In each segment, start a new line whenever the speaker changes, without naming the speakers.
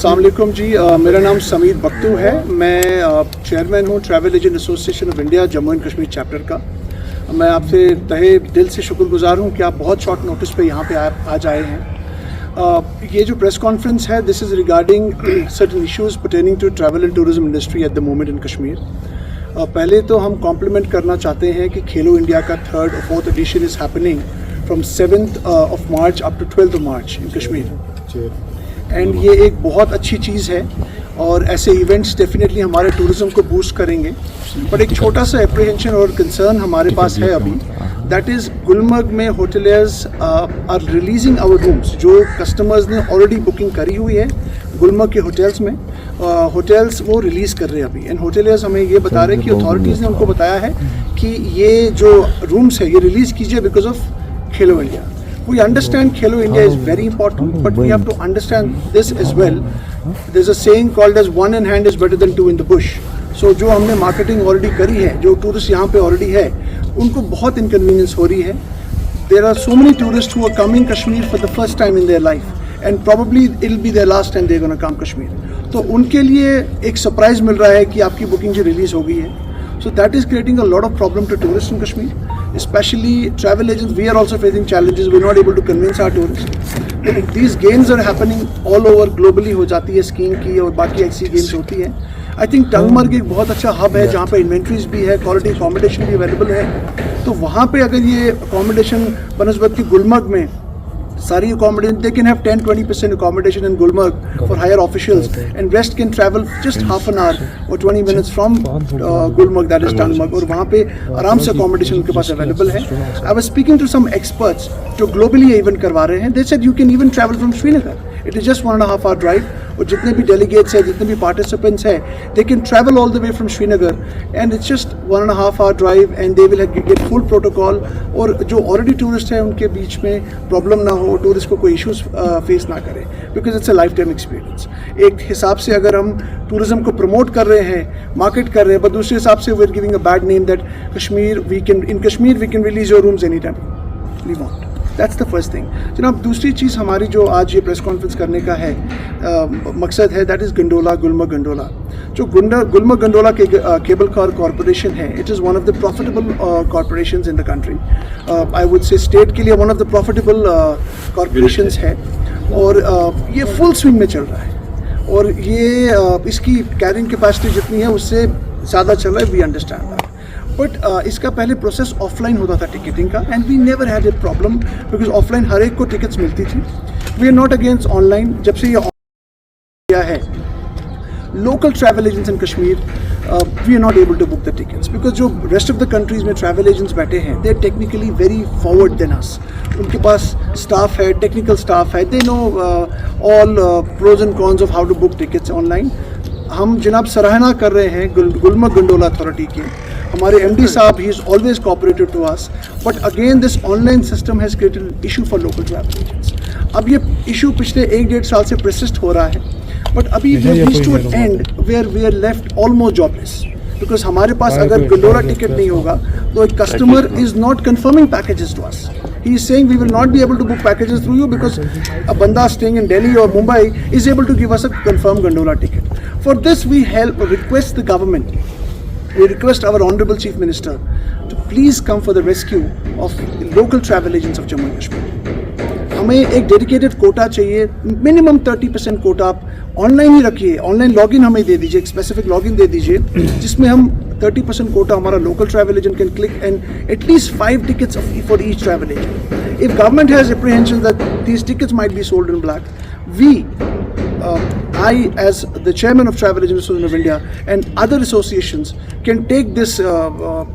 अस्सलाम वालेकुम जी, मेरा नाम समीर बख्तू है। मैं चेयरमैन हूँ travel agent association of India Jammu and Kashmir chapter का। मैं आपसे तहे दिल से शुक्रगुजार हूँ कि आप बहुत शॉर्ट नोटिस पे यहाँ पे आज आए हैं। ये जो प्रेस कॉन्फ्रेंस है, this is regarding certain issues pertaining to travel and tourism industry at the moment in Kashmir. पहले तो हम कॉम्प्लीमेंट करना चाहते हैं कि खेलो इंडिया का 3rd और 4th edition is happening from 7th of March up to 12th of March in Kashmir. And ये एक बहुत अच्छी चीज़ है और ऐसे इवेंट्स डेफिनेटली हमारे टूरिज़्म को बूस्ट करेंगे। बट एक छोटा सा एप्रीहेंशन और कंसर्न हमारे पास है अभी, दैट इज़ गुलमर्ग में hoteliers are releasing our rooms. जो कस्टमर्स ने ऑलरेडी बुकिंग करी हुई है गुलमर्ग के होटल्स में, होटल्स वो रिलीज़ कर रहे हैं अभी। एंड होटलियर्स हमें ये बता रहे हैं कि अथॉरिटीज़ ने उनको बताया है कि ये जो रूम्स है ये रिलीज़ कीजिए because of Khelo India. We understand Khelo India is very important, but we have to understand this as well. There's a saying called as one in hand is better than two in the bush. So जो हमने marketing already करी है, जो tourist यहाँ पे already है, उनको बहुत इनकन्वीनियंस हो रही है। There are so many tourists who are coming Kashmir for the first time in their life, and probably it'll be their last time they're gonna come Kashmir. तो उनके लिए एक सरप्राइज मिल रहा है कि आपकी बुकिंग जो रिलीज हो गई है। So that is creating a lot of problem to tourists in Kashmir, especially travel agents. We are also facing challenges. We're not able to convince our tourists. These games are happening all over globally. हो जाती है skiing की और बाकी ऐसी games होती हैं। I think Tangmarg एक बहुत अच्छा हब है जहाँ पे इन्वेंट्रीज भी है, क्वालिटी अकोमोडेशन भी अवेलेबल है। तो वहाँ पे अगर ये अकोमोडेशन बनस्बत की गुलमर्ग में सारी accommodation, they can have 10-20% accommodation in Gulmarg for higher officials, and rest can travel just half an hour or 20 minutes from Gulmarg, that is Tangmarg, और वहाँ पे आराम से accommodation उनके पास available है। I was speaking to some experts जो globally event करवा रहे हैं, they said you can even travel from Srinagar. It is just 1.5 hour drive, और जितने भी delegates हैं, जितने भी participants हैं, they can travel all the way from Srinagar, and it's just 1.5 hour drive, and they will get full protocol। और जो already tourist हैं उनके बीच में problem ना हो, टूरिस्ट को कोई इश्यूज फेस ना करे, because it's a life time experience. एक हिसाब से अगर हम टूरिज्म को प्रमोट कर रहे हैं, मार्केट कर रहे हैं, बट दूसरे हिसाब से we are giving a bad name that Kashmir we can release your rooms any time we want. That's the first thing. जनाब, दूसरी चीज़ हमारी जो आज ये प्रेस कॉन्फ्रेंस करने का है मकसद है, that is gondola, Gulmarg gondola. जो Gulmarg gondola cable car corporation है, it is one of the profitable corporations in the country. I would say state के लिए one of the profitable corporations है, और ये फुल स्विंग में चल रहा है। और ये इसकी कैरिंग कैपेसिटी जितनी है उससे ज़्यादा चल रहा है, वी अंडरस्टैंड दैट। बट इसका पहले प्रोसेस ऑफलाइन होता था टिकटिंग का, and we never had a problem because offline हर एक को टिकट्स मिलती थी। We are not against online. जब से ये किया है local travel agents in Kashmir, we are not able to book the tickets because जो रेस्ट ऑफ द कंट्रीज में ट्रैवल एजेंट्स बैठे हैं, they are technically very forward than us. उनके पास स्टाफ है, टेक्निकल स्टाफ है, they know all pros and cons of how to book tickets online. हम जनाब सराहना कर रहे हैं गुलमर्ग गंडोला अथॉरिटी की। हमारे MD साहब, he is always cooperated to us, but again this online system has created issue for local travel agents. अब ये इशू पिछले 1-1.5 साल से परसिस्ट हो रहा है, बट अभी we reached to an end where we are left almost jobless, because हमारे पास अगर गंडोला टिकट नहीं होगा तो एक customer is not confirming packages to us. He is saying we will not be able to book packages through you because a banda staying in Delhi or Mumbai is able to give us a confirmed gondola ticket. For this we request the government, we request our Honorable Chief Minister to please come for the rescue of local travel agents of Jammu and Kashmir. हमें एक dedicated Kota चाहिए, minimum 30% Kota आप online ही रखिए। Online login हमें दे दीजिए, एक specific login दे दीजिए जिसमें हम 30% कोटा हमारा local travel agent can click, and at least 5 tickets for each travel agent. If government has apprehension that these tickets might be sold in black, we I, as the chairman of Travel Agents Association of India and other associations, can take this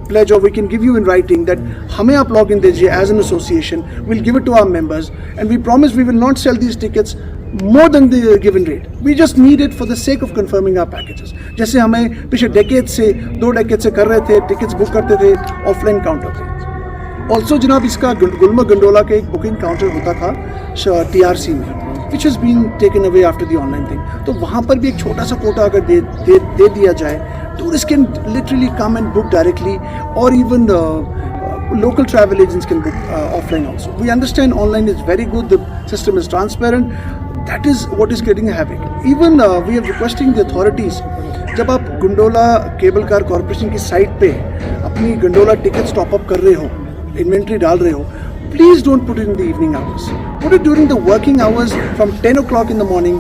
pledge, or we can give you in writing that हमें आप login दीजिए as an association, we'll give it to our members, and we promise we will not sell these tickets more than the given rate. We just need it for the sake of confirming our packages. जैसे हमें पिछले decade से 2 decade से कर रहे थे, tickets book करते थे offline counter पे। Also जनाब, इसका गुलमर्ग गंडोला का एक बुकिंग काउंटर होता था TRC में, which has been taken away after the online thing. तो वहाँ पर भी एक छोटा सा कोटा अगर दे दिया जाए, tourists can literally come and book directly, or even local travel agents can book offline also. We understand online is very good, the system is transparent, That is what is creating a havoc. Even we are requesting the authorities, जब आप gondola cable car corporation की site पे अपनी gondola ticket top up कर रहे हो, inventory डाल रहे हो, please don't put it in the evening hours. Put it during the working hours from 10 o'clock in the morning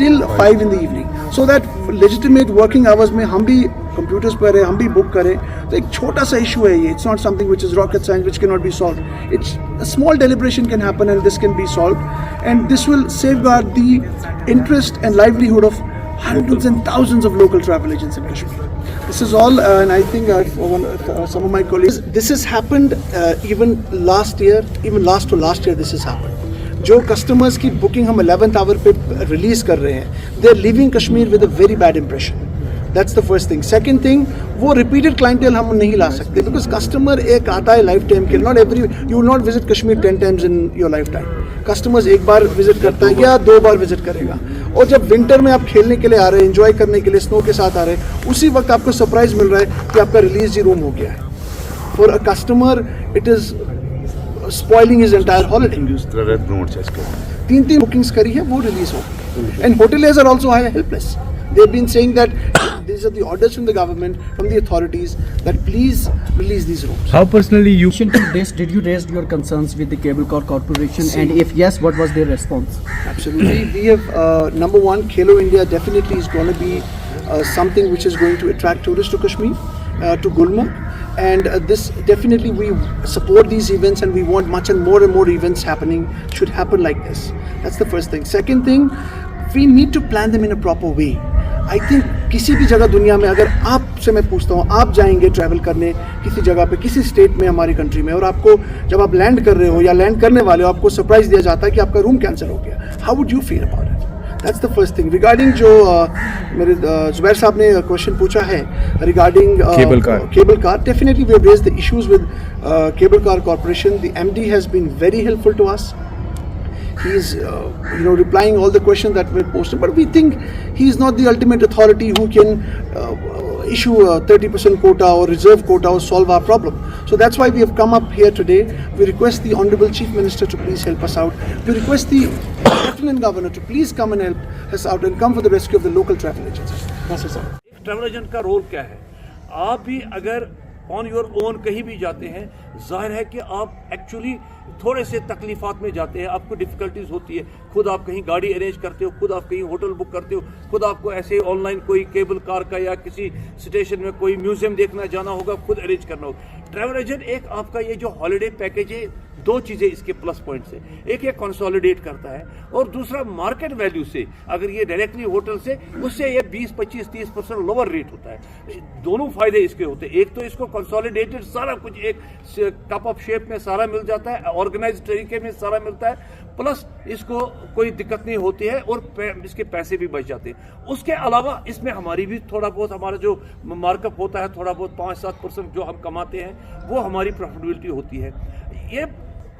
till 5 in the evening. So that legitimate working hours में हम भी computers पर है, हम भी book करें. तो एक छोटा सा issue है ये. It's not something which is rocket science which cannot be solved. It's a small deliberation can happen and this can be solved. And this will safeguard the interest and livelihood of hundreds and thousands of local travel agents in Kashmir. This is all, and I think some of my colleagues, this has happened even last year, even last to last year this has happened. जो customers की booking हम 11th hour पे release कर रहे हैं, they are leaving Kashmir with a very bad impression. That's the first thing. Second thing, वो repeated clientele हम नहीं ला सकते बिकॉज कस्टमर एक आता है लाइफ टाइम के लिए. Not every, you will not visit Kashmir 10 times in your life time. Customers एक बार विजिट करता है या 2 बार विजिट करेगा. और जब विंटर में आप खेलने के लिए आ रहे हैं, एंजॉय करने के लिए स्नो के साथ आ रहे हैं, उसी वक्त आपको सरप्राइज मिल रहा है कि आपका रिलीज ही रूम हो गया है. For a customer it is spoiling his entire holiday. 3 bookings करी है, वो release हो गई. And hoteliers are also helpless. They've been saying that these are the orders from the government, from the authorities, that please release these rooms.
How personally you
Did you raise your concerns with the Cable Car Corporation? And if yes, what was their response?
Absolutely. We have, number one, Khelo India definitely is going to be something which is going to attract tourists to Kashmir, to Gulmarg. And this definitely we support these events and we want much and more events happening, should happen like this. That's the first thing. Second thing, we need to plan them in a proper way. I think किसी भी जगह दुनिया में अगर आपसे मैं पूछता हूँ, आप जाएंगे ट्रैवल करने किसी जगह पे, किसी स्टेट में हमारी कंट्री में, और आपको जब आप लैंड कर रहे हो या लैंड करने वाले हो, आपको सरप्राइज दिया जाता है कि आपका रूम कैंसिल हो गया. How would you feel about it? That's the first thing. Regarding जो मेरे जुबैर साहब ने क्वेश्चन पूछा है regarding cable car, definitely we have raised the issues with Cable Car Corporation. The MD has been very helpful to us. He is replying all the questions that were posted, but we think he is not the ultimate authority who can issue a 30% quota or reserve quota or solve our problem. So that's why we have come up here today. We request the Honorable Chief Minister to please help us out. We request the Lieutenant Governor to please come and help us out and come for the rescue of the local travel agents. Yes, sir.
Travel agent का role क्या है? आप भी अगर on your own कहीं भी जाते हैं, जाहिर है कि आप एक्चुअली थोड़े से तकलीफात में जाते हैं, आपको डिफ़िकल्टीज होती है. खुद आप कहीं गाड़ी अरेंज करते हो, खुद आप कहीं होटल बुक करते हो, खुद आपको ऐसे ऑनलाइन कोई केबल कार का या किसी स्टेशन में कोई म्यूजियम देखना जाना होगा, खुद अरेंज करना होगा. ट्रैवल एजेंट एक आपका ये जो हॉलीडे पैकेज है, 2 चीज़ें इसके प्लस पॉइंट्स है. एक ये कंसोलिडेट करता है और दूसरा मार्केट वैल्यू से, अगर ये डायरेक्टली होटल से, उससे ये 20, 25, 30% लोअर रेट होता है. दोनों फायदे इसके होते हैं. एक तो इसको कंसोलिडेटेड सारा कुछ एक कप ऑफ शेप में सारा मिल जाता है, ऑर्गेनाइज तरीके में सारा मिलता है, प्लस इसको कोई दिक्कत नहीं होती है और इसके पैसे भी बच जाते हैं. उसके अलावा इसमें हमारी भी थोड़ा बहुत, हमारा जो मार्कअप होता है, थोड़ा बहुत 5-7% जो हम कमाते हैं, वो हमारी प्रॉफिटेबिलिटी होती है. ये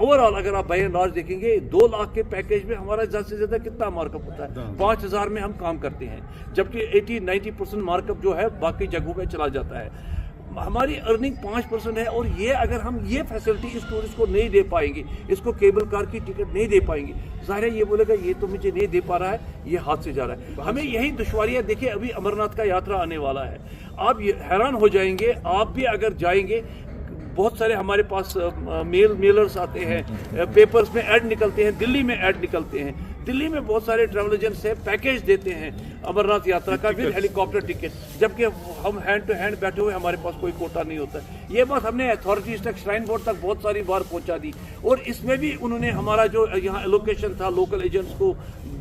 ओवरऑल अगर आप बाय एंड लार्ज देखेंगे, 2 लाख के पैकेज में हमारा ज़्यादा से ज़्यादा कितना मार्कअप होता है? 5,000 में हम काम करते हैं, जबकि 80-90% मार्कअप जो है बाकी जगहों पे चला जाता है. हमारी अर्निंग 5% है. और ये अगर हम ये फैसिलिटी इस टूरिस्ट को नहीं दे पाएंगे, इसको केबल कार की टिकट नहीं दे पाएंगे, जाहिर है ये बोलेगा ये तो मुझे नहीं दे पा रहा है, ये हाथ से जा रहा है. हमें यही दुश्वारियाँ, देखिए अभी अमरनाथ का यात्रा आने वाला है, आप हैरान हो जाएंगे. आप भी अगर जाएंगे, बहुत सारे हमारे पास मेलर्स आते हैं, पेपर्स में ऐड निकलते हैं, दिल्ली में ऐड निकलते हैं. दिल्ली में बहुत सारे ट्रैवल एजेंट्स हैं, पैकेज देते हैं अमरनाथ यात्रा का विद हेलीकॉप्टर टिकट, जबकि हम हैंड टू हैंड बैठे हुए, हमारे पास कोई कोटा नहीं होता. ये बात हमने अथॉरिटीज तक, श्राइन बोर्ड तक बहुत सारी बार पहुंचा दी, और इसमें भी उन्होंने हमारा जो यहाँ एलोकेशन था लोकल एजेंट्स को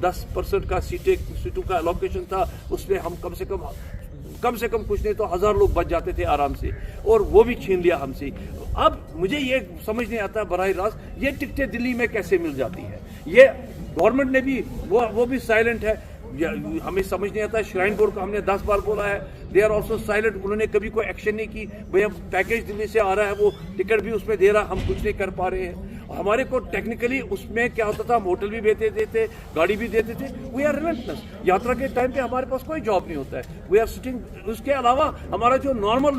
10% का सीटों का एलोकेशन था, उसमें हम कम से कम कुछ नहीं तो 1000 लोग बच जाते थे आराम से, और वो भी छीन लिया हमसे. अब मुझे ये समझ नहीं आता बराह रास्त ये टिकटें दिल्ली में कैसे मिल जाती है. ये गवर्नमेंट ने भी वो भी साइलेंट है, हमें समझ नहीं आता. श्राइन बोर्ड को हमने 10 बार बोला है, दे आर ऑल्सो साइलेंट. उन्होंने कभी कोई एक्शन नहीं की. भैया पैकेज दिल्ली से आ रहा है, वो टिकट भी उसमें दे रहा, हम कुछ नहीं कर पा रहे हैं. हमारे को टेक्निकली उसमें क्या होता था, हम होटल भी देते थे, गाड़ी भी देते थे। We are relentless. यात्रा के टाइम पे हमारे पास कोई जॉब नहीं होता है, वी आर सिटिंग। उसके अलावा हमारा जो नॉर्मल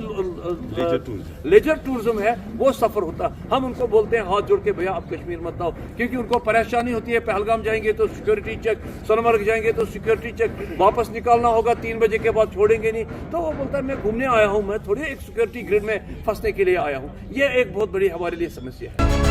लेजर टूरिज्म है वो सफर होता। हम उनको बोलते हैं हाथ जोड़ के, भैया आप कश्मीर मत आओ, क्योंकि उनको परेशानी होती है। पहलगाम जाएंगे तो सिक्योरिटी चेक, सोनमर्ग जाएंगे तो सिक्योरिटी चेक, वापस निकालना होगा 3 बजे के बाद, छोड़ेंगे नहीं। तो वो बोलता है मैं घूमने आया हूं, मैं थोड़ी एक सिक्योरिटी ग्रिड में फंसने के लिए आया हूं। ये एक बहुत बड़ी हमारे लिए समस्या है।